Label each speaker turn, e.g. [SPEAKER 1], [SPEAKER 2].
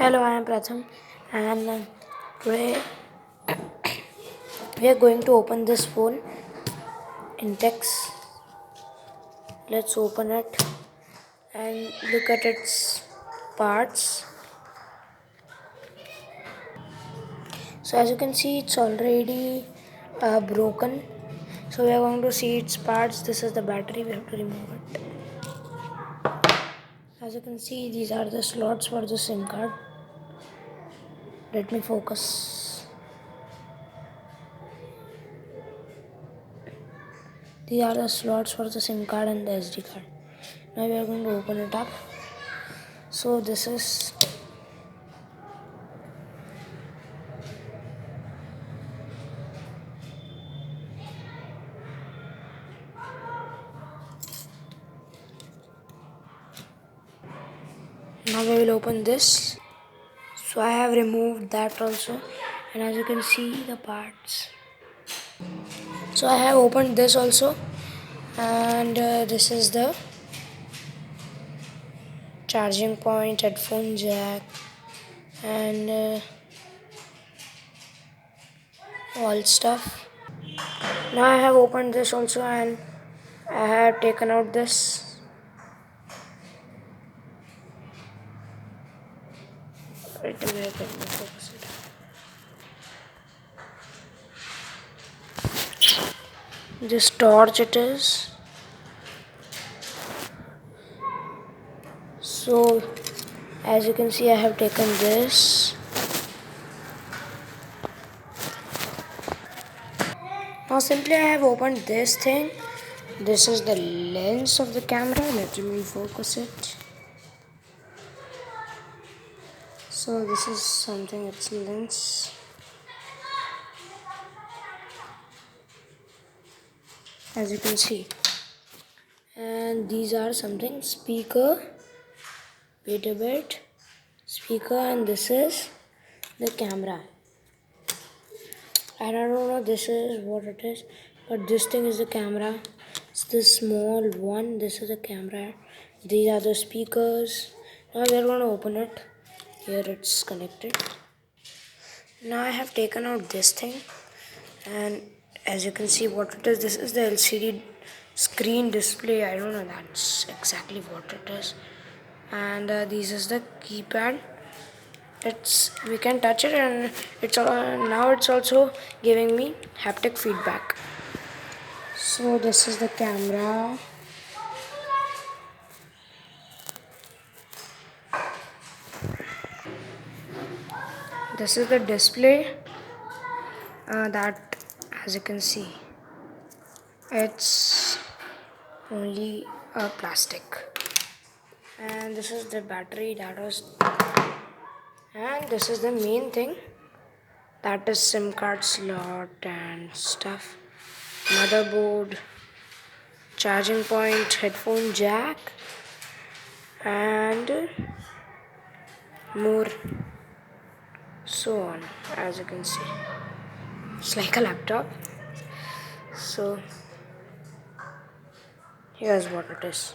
[SPEAKER 1] Hello, I am Pratham, and today we are going to open this phone in text. Let's open it and look at its parts. So, as you can see, it's already broken. So, we are going to see its parts. This is the battery, we have to remove it. As you can see, these are the slots for the SIM card. Let me focus. These are the slots for the SIM card and the SD card. Now we are going to open it up. So this is now we will open this. So I have removed that also, and as you can see the parts. So I have opened this also, and this is the charging point, headphone jack, and all stuff. Now I have opened this also, and I have taken out this. Wait a minute, let me focus it. This torch it is. So as you can see, I have taken this. Now simply I have opened this thing. This is the lens of the camera. Let me focus it. So this is something, it's lens. As you can see. And these are something speaker. Wait a bit. Speaker, and this is the camera. I don't know this is what it is, but this thing is the camera. It's this small one. This is the camera. These are the speakers. Now we are going to open it. Here it's connected. Now I have taken out this thing, and as you can see what it is, this is the LCD screen display. I don't know that's exactly what it is. And this is the keypad. We can touch it, and now it's also giving me haptic feedback. So this is the camera. This is the display. That, as you can see, it's only a plastic. And this is the battery, and this is the main thing, that is SIM card slot and stuff, motherboard, charging point, headphone jack, and more, so on. As you can see, it's like a laptop. So here's what it is.